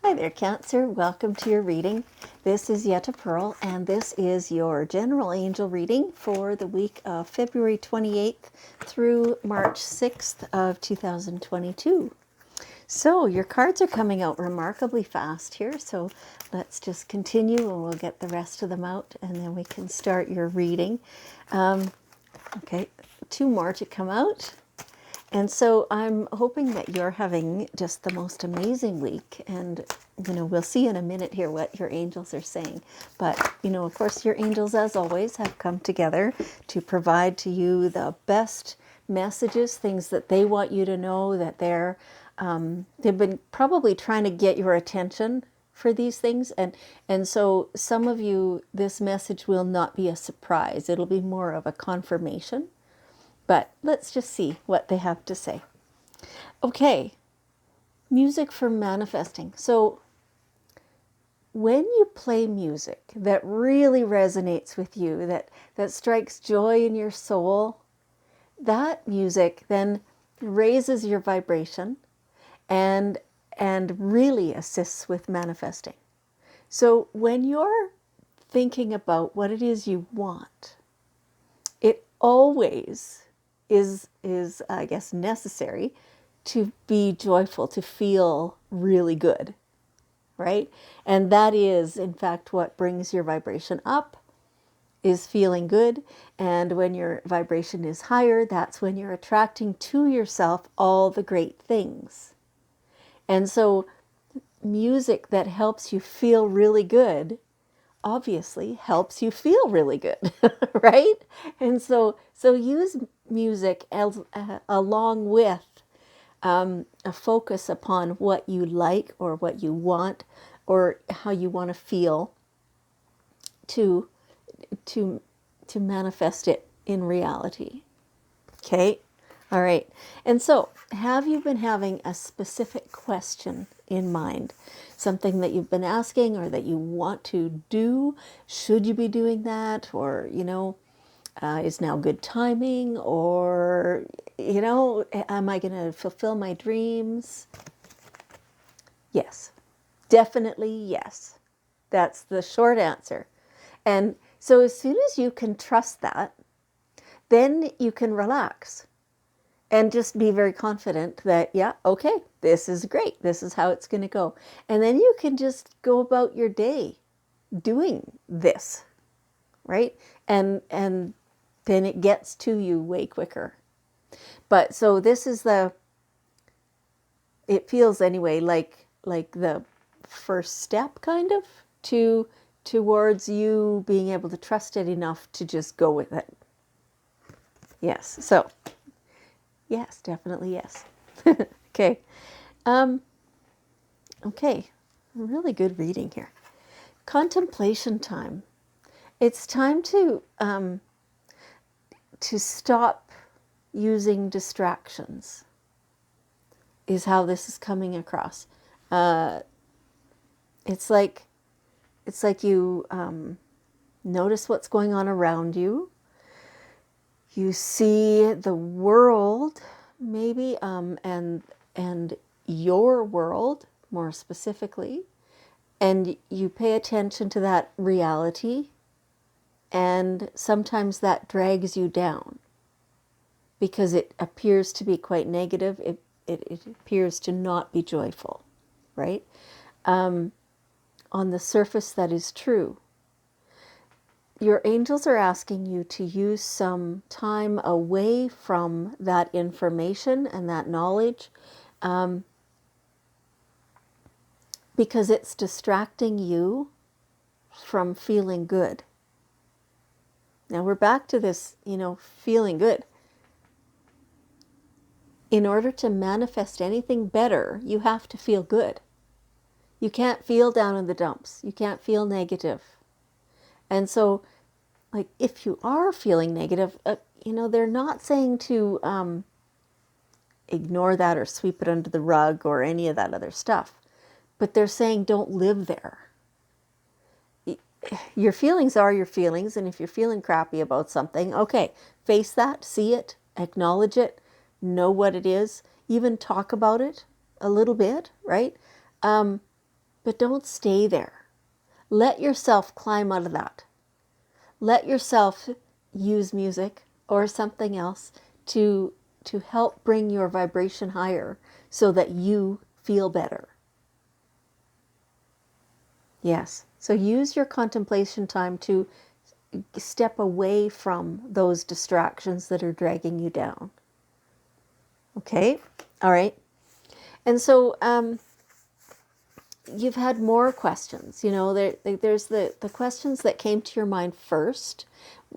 Hi there, Cancer. Welcome to your reading. This is Yetta Pearl, and this is your general angel reading for the week of February 28th through March 6th of 2022. So your cards are coming out remarkably fast here, so let's just continue and we'll get the rest of them out and then we can start your reading. Okay, two more to come out. And so I'm hoping that you're having just the most amazing week. And, we'll see in a minute here what your angels are saying. But, of course, your angels, as always, have come together to provide to you the best messages, things that they want you to know, that they've been probably trying to get your attention for these things. And so some of you, this message will not be a surprise. It'll be more of a confirmation. But let's just see what they have to say. Okay, music for manifesting. So when you play music that really resonates with you, that strikes joy in your soul, that music then raises your vibration and really assists with manifesting. So when you're thinking about what it is you want, it always is I guess necessary to be joyful, to feel really good, right? And that is in fact what brings your vibration up, is feeling good. And when your vibration is higher, that's when you're attracting to yourself all the great things. And so music that helps you feel really good obviously helps you feel really good, right? And so use music as, along with a focus upon what you like or what you want or how you want to feel to to manifest it in reality. Okay? All right. And so, have you been having a specific question in mind? Something that you've been asking or that you want to do? Should you be doing that? Or, is now good timing? Or, am I going to fulfill my dreams? Yes. Definitely yes. That's the short answer. And so, as soon as you can trust that, then you can relax. And just be very confident that, yeah, okay, this is great. This is how it's going to go. And then you can just go about your day doing this, right? And then it gets to you way quicker. But so this is it feels anyway like the first step kind of towards you being able to trust it enough to just go with it. Yes. So yes, definitely yes. Okay. Okay. Really good reading here. Contemplation time. It's time to stop using distractions, is how this is coming across. It's like you notice what's going on around you. You see the world, maybe, and your world more specifically, and you pay attention to that reality, and sometimes that drags you down because it appears to be quite negative. It appears to not be joyful, right? On the surface, that is true. Your angels are asking you to use some time away from that information and that knowledge, because it's distracting you from feeling good. Now we're back to this, feeling good. In order to manifest anything better, you have to feel good. You can't feel down in the dumps. You can't feel negative. And so, like, if you are feeling negative, they're not saying to ignore that or sweep it under the rug or any of that other stuff. But they're saying don't live there. Your feelings are your feelings, and if you're feeling crappy about something, okay, face that, see it, acknowledge it, know what it is, even talk about it a little bit, right? but don't stay there. Let yourself climb out of that. Let yourself use music or something else to help bring your vibration higher so that you feel better. Yes. So use your contemplation time to step away from those distractions that are dragging you down. Okay? All right. And so you've had more questions. There's the questions that came to your mind first,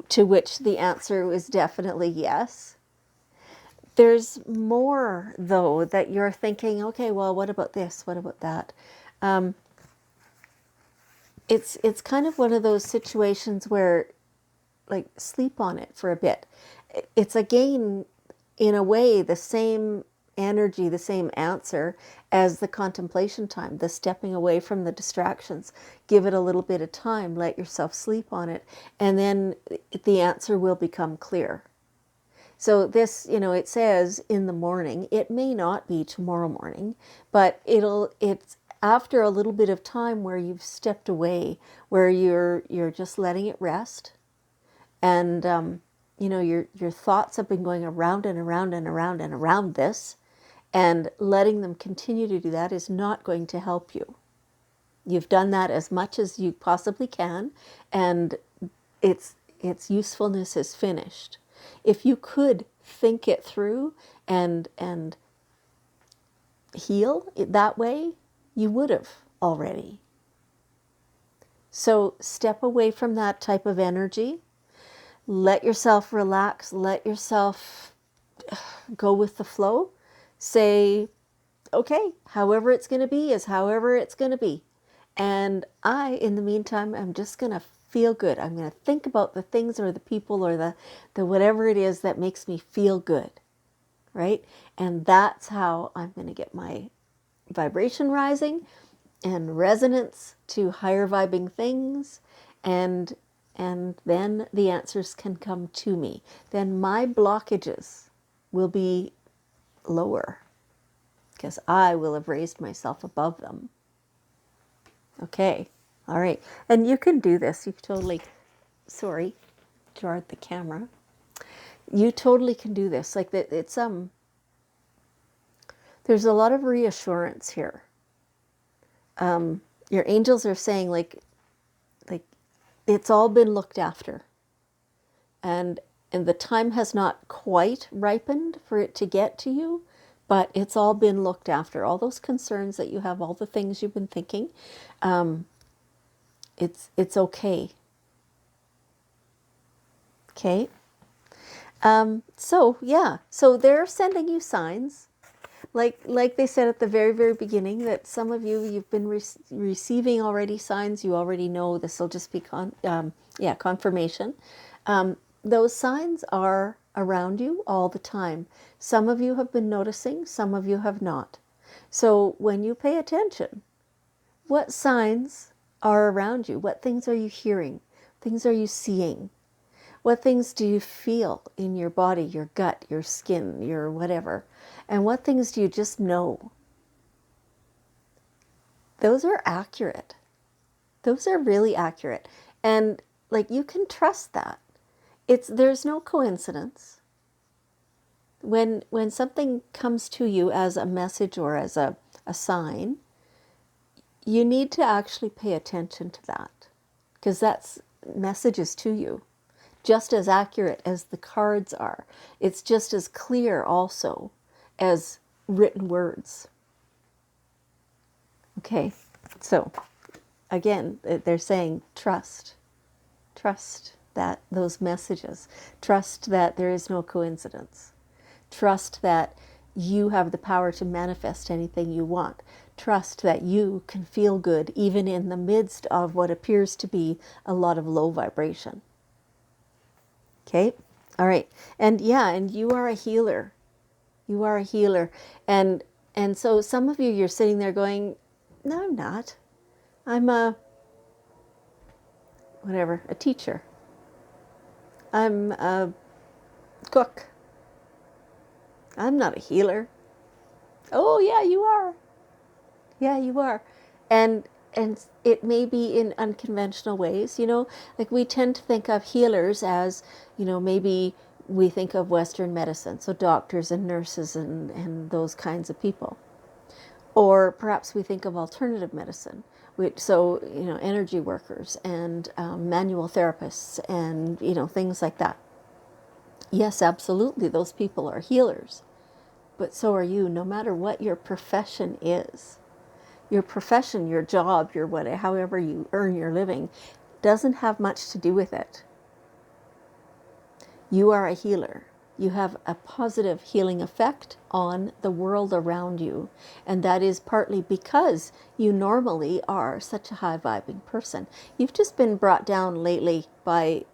to which the answer was definitely yes. There's more, though, that you're thinking, okay, well, what about this? What about that? It's kind of one of those situations where, like, sleep on it for a bit. It's, again, in a way, the same energy, the same answer as the contemplation time, the stepping away from the distractions. Give it a little bit of time, let yourself sleep on it, and then the answer will become clear. So this, it says in the morning. It may not be tomorrow morning, but it's after a little bit of time where you've stepped away, where you're just letting it rest, and your thoughts have been going around and around and around and around this, and letting them continue to do that is not going to help you. You've done that as much as you possibly can, and its usefulness is finished. If you could think it through and heal it that way, you would have already. So step away from that type of energy. Let yourself relax. Let yourself go with the flow. Say, okay, however it's going to be is however it's going to be. And I, in the meantime, am just going to feel good. I'm going to think about the things or the people or the whatever it is that makes me feel good, right? And that's how I'm going to get my vibration rising and resonance to higher vibing things, and then the answers can come to me. Then my blockages will be lower because I will have raised myself above them. Okay, all right. And you can do this. You totally, sorry, jarred the camera. You totally can do this. Like that, there's a lot of reassurance here. Your angels are saying like it's all been looked after, and the time has not quite ripened for it to get to you, but it's all been looked after. All those concerns that you have, all the things you've been thinking, it's okay. Okay. So they're sending you signs, like they said at the very, very beginning, that some of you've been receiving already signs. You already know this will just be confirmation. Those signs are around you all the time. Some of you have been noticing, some of you have not. So when you pay attention, what signs are around you? What things are you hearing? Things are you seeing? What things do you feel in your body, your gut, your skin, your whatever? And what things do you just know? Those are accurate. Those are really accurate. And like you can trust that. There's no coincidence. When something comes to you as a message or as a sign, you need to actually pay attention to that, because that's messages to you. Just as accurate as the cards are. It's just as clear also as written words. Okay, so again, they're saying trust. Trust that those messages. Trust that there is no coincidence. Trust that you have the power to manifest anything you want. Trust that you can feel good even in the midst of what appears to be a lot of low vibration. Okay, all right, and you are a healer. You are a healer, and so some of you, you're sitting there going, "No, I'm not. I'm a teacher. I'm a cook. I'm not a healer." Oh yeah, you are. Yeah, you are, and and it may be in unconventional ways, like we tend to think of healers as, maybe we think of Western medicine, so doctors and nurses and those kinds of people. Or perhaps we think of alternative medicine, so, energy workers and manual therapists and, things like that. Yes, absolutely, those people are healers, but so are you, no matter what your profession is. Your profession, your job, your whatever, however you earn your living, doesn't have much to do with it. You are a healer. You have a positive healing effect on the world around you. And that is partly because you normally are such a high vibing person. You've just been brought down lately by,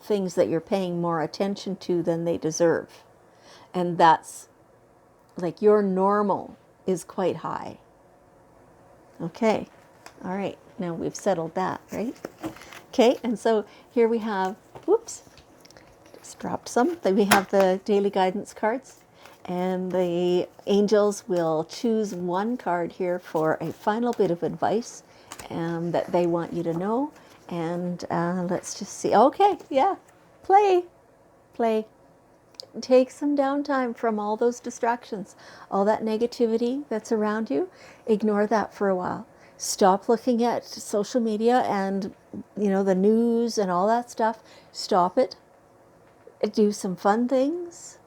things that you're paying more attention to than they deserve. And that's like your normal is quite high. Okay. All right. Now we've settled that, right? Okay. And so here we have, whoops, just dropped some. Then we have the daily guidance cards, and the angels will choose one card here for a final bit of advice that they want you to know. And let's just see. Okay. Yeah. Play. Take some downtime from all those distractions, all that negativity that's around you. Ignore that for a while. Stop looking at social media and, the news and all that stuff. Stop it. Do some fun things.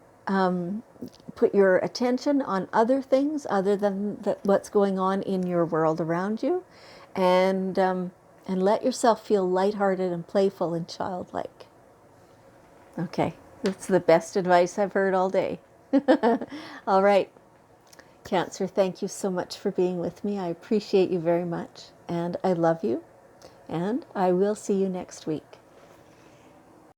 Put your attention on other things other than what's going on in your world around you, and let yourself feel lighthearted and playful and childlike. Okay. That's the best advice I've heard all day. All right. Cancer, thank you so much for being with me. I appreciate you very much. And I love you. And I will see you next week.